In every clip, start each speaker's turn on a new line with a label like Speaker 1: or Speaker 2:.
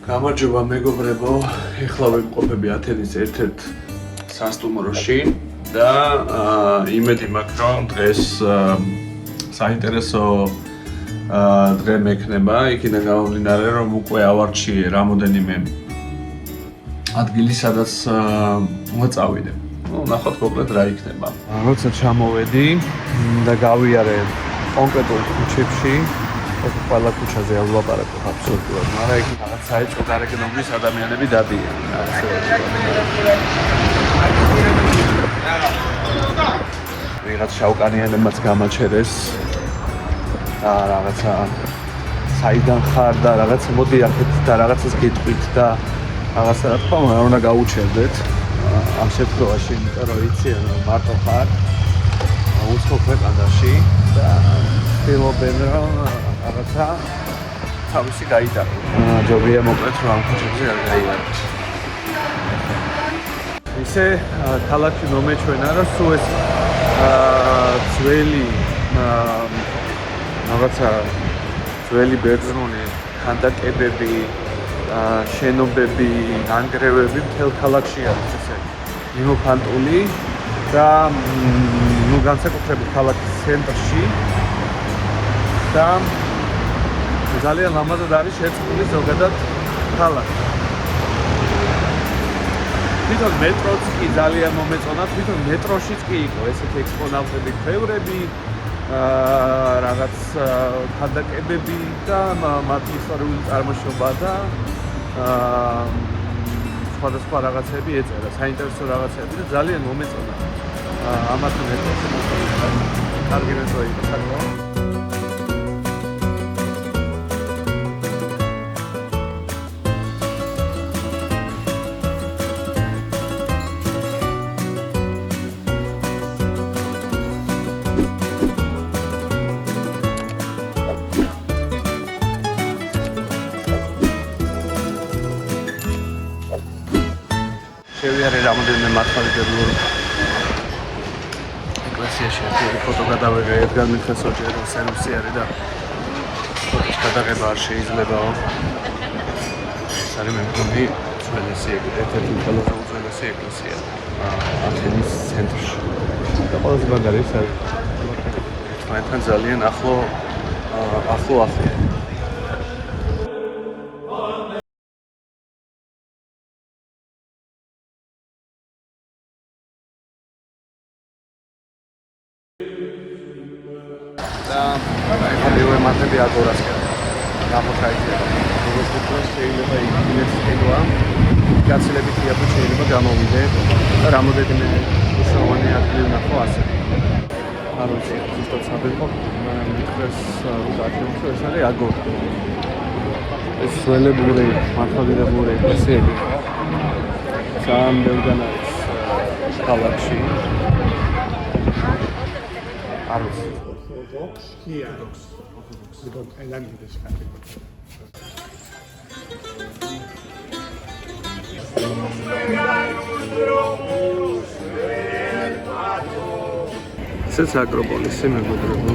Speaker 1: გამარჯობა მეგობრებო, ეხლა ვიმყოფები ათენის ერთ-ერთ სასტუმროში და იმედი მაქვს რომ დღეს საინტერესო დღე მექნება, იქიდან გამომდინარე რომ უკვე ავარჩიე რამოდენიმე ადგილი, სადაც მოწავიდე. ნახოთ მოკლედ რა იქნება. როცა ჩამოვედი და გავიარე კონკრეტულ ქუჩებში, ყველა ქუჩაზე ვლაპარაკობ აბსოლუტურად, მაგრამ იქ რაღაც საეჭვო გარეგნობის ადამიანები დადიან. ვიღაც შავკანიანებმაც გამაჩერეს და რაღაცა საიდან ხარ და რაღაცა მოდი აქეთ და რაღაცას გეტყვით და რაღაცა რა თქმა უნდა უნდა გაუჩერდეთ ამ შემთხვევაში, იმიტომ რომ იციან რომ მარტო ხარ უცხო ქვეყანაში და ცდილობენ რომ რაღაცა თავისი გაიტარონ. ჯობია მოკლედ რომ ამ ქუჩებზე არ გაიაროთ. ისე ქალაქი მომეჩვენა რომ სულ ეს ძველი რაღაცა ძველი ბერძნული ქანდაკებები, შენობები, ნანგრევები მთელ ქალაქში არის ესე მიმოფანტული და განსაკუთრებით ქალაქის ცენტრში და ძალიან ლამაზად არის შეწყობილი ზოგადად ქალაქი. თვითონ მეტროც კი ძალიან მომეწონა, თვითონ მეტროშიც კი იყო ესეთი ექსპონატები, ქვევრები, რაღაც ქანდაკებები და მათი ისტორიული წარმოშობა და სხვადასხვა რაღაცები ეწერა, საინტერესო რაღაცები და ძალიან მომეწონა. ამათი მეტროც კარგი მეტრო იყო საკმაოდ. შევიარე რამოდენიმე მართლმადიდებლურ ეკლესიაში ერთი ფოტო გადავიღე ედგარ მიხეს ოჯახის სერვისიარი და ფოტოს გადაღება არ შეიძლებაო. ეს არის მე მგონი უძველესი ერთ-ერთი ყველაზე უძველესი ეკლესია ათენის ცენტრში. და ყველაზე მაგარი ის არის ერთმანეთთან ძალიან ახლო. და ახალივე მათები აგორას გამოხაიძე. როგორც ვთქვი, შეიძლება იქნეს ეგოა. გაცილებით იაფად შეიძლება გამოვიდე და რამოდენიმე უშუალო ადგილი ვნახო ასე. არ ვიცი, ზუსტად საბეჭო, მაგრამ მითხრეს რომ ეს არის აგორა. ეს ძველებური მართლმადიდებლური ეკლესიები ძალიან ბევრგან არის ქალაქში. არ ვიცი. Here, I like this category. This is Acropolis, მეგობრებო.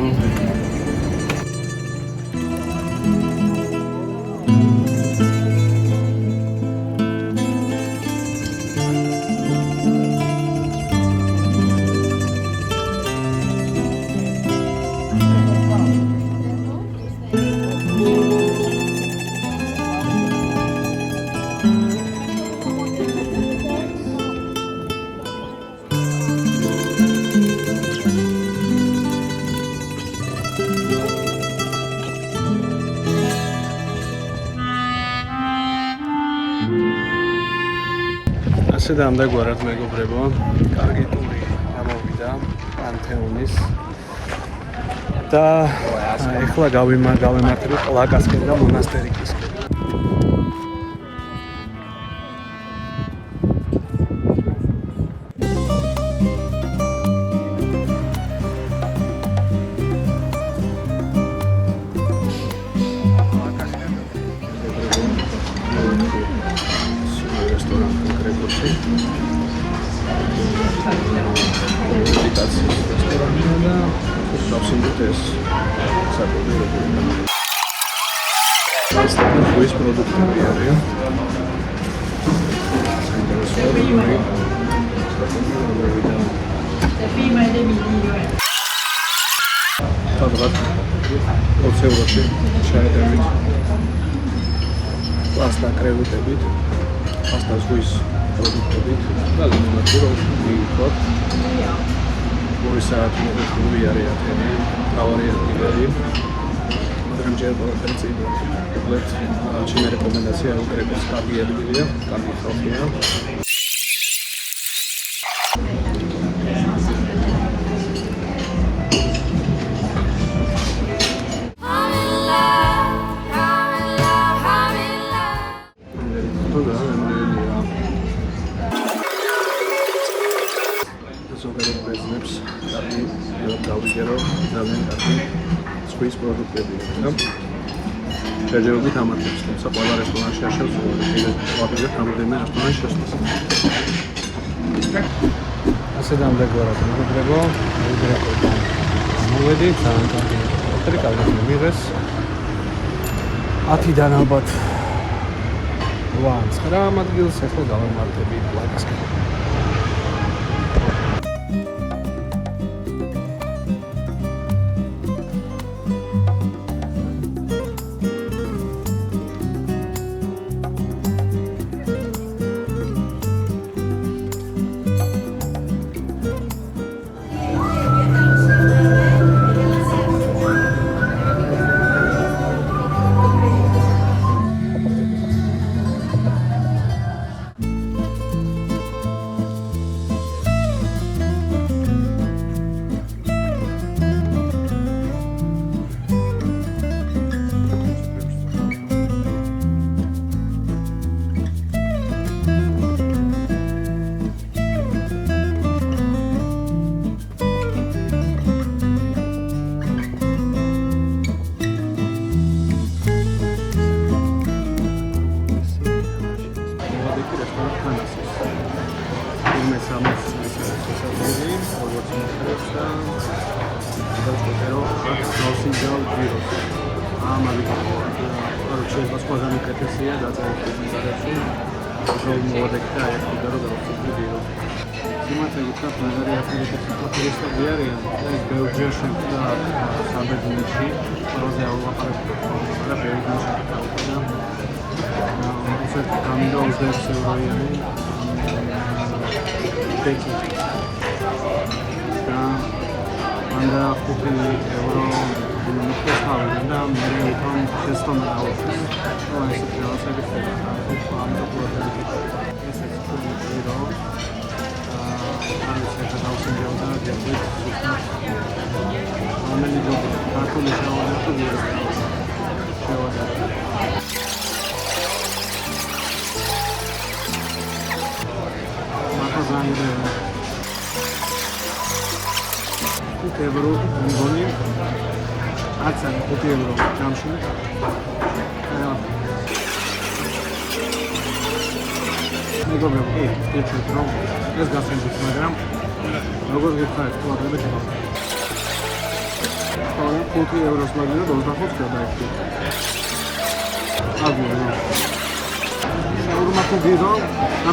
Speaker 1: ასე და ამდაგვარად მეგობრებო, კარგი ტური გამოვიდა პანთეონის და ეხლა გავემართები ყლაკასკენ და მონასტერიკისკენ. Absolut ist. ზღვის პროდუქტები არიან. სადღაც 20 ევროში ჩაედებით პასტა კრევიტებით, პასტა ზღვის პროდუქტებით და ლიმონადი რო მიიღოთ. 2 საათი მეტი არის ათენი, თავარი ადგილები. მაგრამ ჯერ ყველაფერი წინ ვიყავთ. ჩემი რეკომენდაცია უკრეფეს კარგი ადგილია, კარგი ხალხია. ზოგადად ბიზნეს კარგი დავიგერო ძალიან კარგი ზღვის პროდუქტებია და შეჯერობით ამართებს, თუმცა ყველა რესტორანში არ შევსვათ რამდენიმე რესტორანში შესვლა. ასე დამდეგარად მოგებო, მოვედი ძალიან კარგი ოთრი კარგი მიღეს 10-დან ალბათ 8-9 ადგილს ახლა გავამართები პლაკასკენ.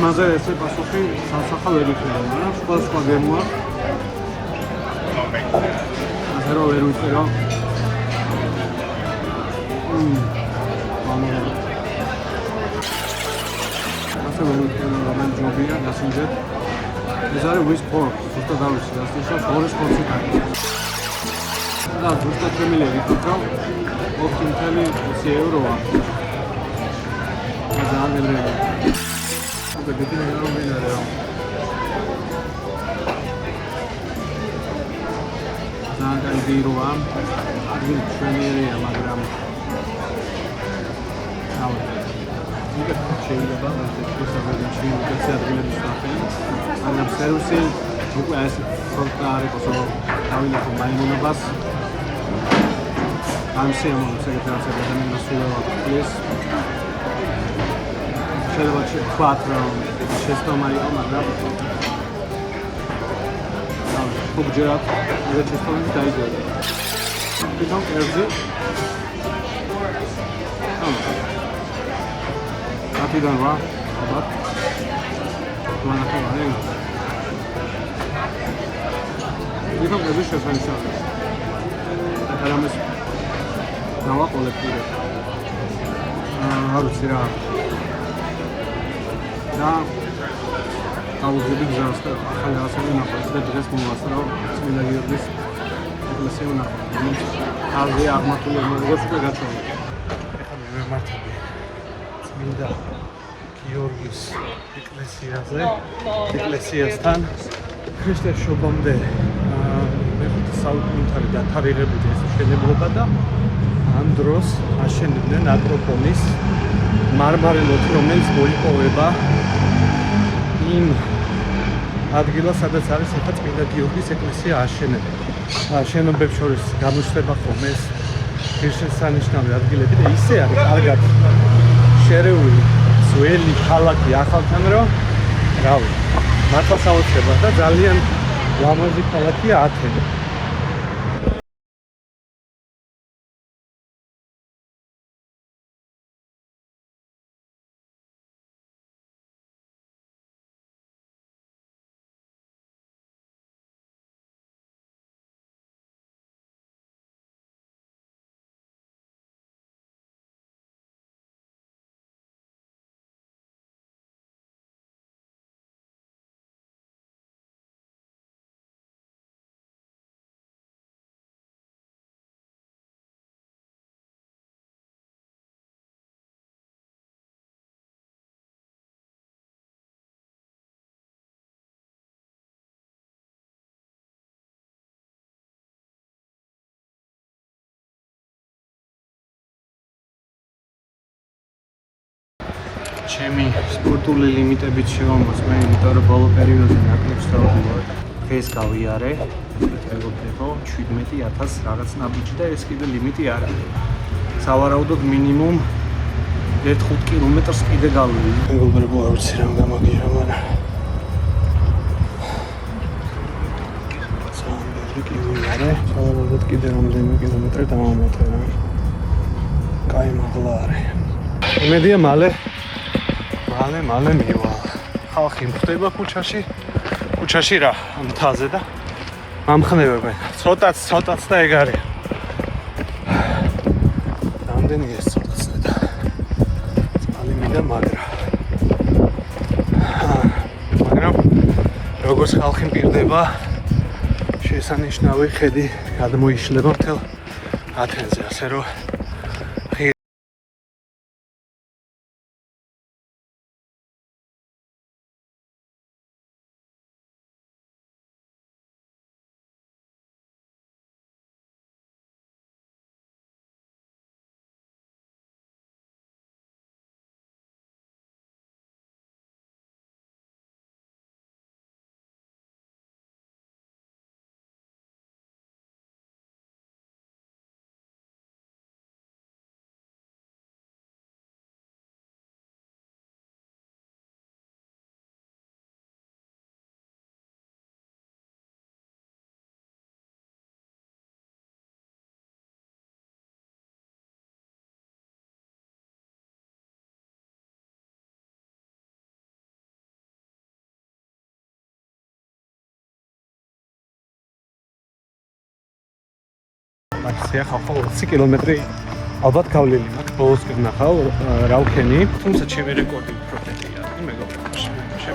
Speaker 1: ამაზე ესე პასუხი სასახა ვერ იქნება, მაგრამ სხვა გემოა. ასე რომ ვერ ვიწერო. ასე რომ რომენ ჯობია გასინჯეთ. ეს არის with pork, ზუსტად დავიცი, გასინჯეთ 2 პორცი კარგი. და ზუსტად შემიძლია ვიტყო 4.20 ევროა. ძალიან მერე Begitu dengan orang lain ada. Jangan di ruang, di sendiri ya magram. Tahu. Jika cewek lepas itu sampai di sini kita siap dengan disahkan. Anak servis juga asal soltar kosong. Tahu ini pemain lepas. Kami semua kita dengan nasulah please. შეიძლება 4 შეცდომარი იყო, მაგრამ ფუგჯერად ეს შეცდომები დაიძაბა. თვითონ კერძი
Speaker 2: 10-დან 8 ალბათ. მანახევარი. იქნებ ეს შესანიშნავია. რამეს დავაყოლებ. არ ვიცი რა. და აუძები გზას და ახალი რაღაცები ნახავთ და დღეს მომასწრო წმინდა გიორგის ეკლესია ვნახავთ. თავზე აღმართული როგორც უკვე გაწვევი. ეხლა მე მემართები წმინდა გიორგის ეკლესიასთან ქრისტეს შობამდე მეხუთე საუკუნეში დათარიღებული ეს მშენებლობა და ამ დროს აშენებდნენ აკროპოლის მარმარილოთი, რომელიც მოიპოვება იმ ადგილას, სადაც არის ახლა წმინდა გიორგის ეკლესია აშენებული. შენობებს შორის გამოჩნდება ხოლმე ეს ღირსშესანიშნავი ადგილები და ისე არის კარგად შერეული ძველი ქალაქი ახალთან, რომ რავი, მართლა საოცრება და ძალიან ლამაზი ქალაქია ათენი. ჩემი სპორტული ლიმიტებით შევამოწმე, იმიტომ რომ ბოლო პერიოდზე ნაკლებ სწავლობ. დღეს გავიარე, მეგობრებო, 17,000 რაღაც ნაბიჯი და ეს კიდე ლიმიტი არ არის. სავარაუდოდ მინიმუმ 1-5 კილომეტრს კიდე გავივი. მეგობრებო, არ ვიცი რამ გამაგიჟა, მაგრამ სამბერი კილომეტრი, სავარაუდოდ კიდე რამდენი კილომეტრი დავამოწე რა. კაი მაღლა არის. იმედია მალე მივა. ხალხი მხვდება ქუჩაში რა, მთაზე და ამხნევებენ. ცოტაც და ეგ არის. რამდენი ეს ცოტაც და წყალი მიდა მაგრამ როგორც ხალხი მპირდება, შესანიშნავი ხედი გადმოიშლება მთელ ათენზე, ასე რომ აქცია ხალხო 20 კილომეტრი ალბათ გავლილი მაქვს ბოლოს ვნახავ რავქენი, თუმცა ჩემი რეკორდი უფრო მეტია, მეგობრებო, შემიძლია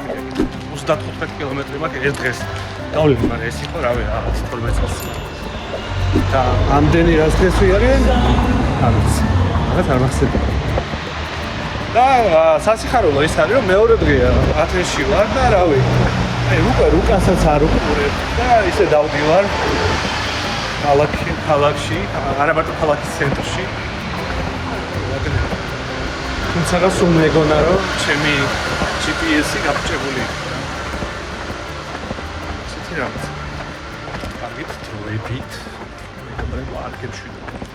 Speaker 2: 35 კილომეტრი მაქვს ეს დღეს გავლილი, მაგრამ ეს იყო რავი 12 წელს. და ამდენი რას დღეს ვიარენ? არ ვიცი. რაღაც არ მახსენდება. და სასიხარულო ის არის, რომ მეორე დღეა ათენში ვარ და რავი. აი უკვე რუკასაც არ უყურებ და ისე დავდივარ ქალაქში, არა მარტო ქალაქის ცენტრში. თუმცა სულ მეგონა რომ ჩემი GPS-ი გაფრჩებული იქნება. ისეთი რაღაც. კარგით დროებით. მეგობრებო, არ გეშვიდოთ.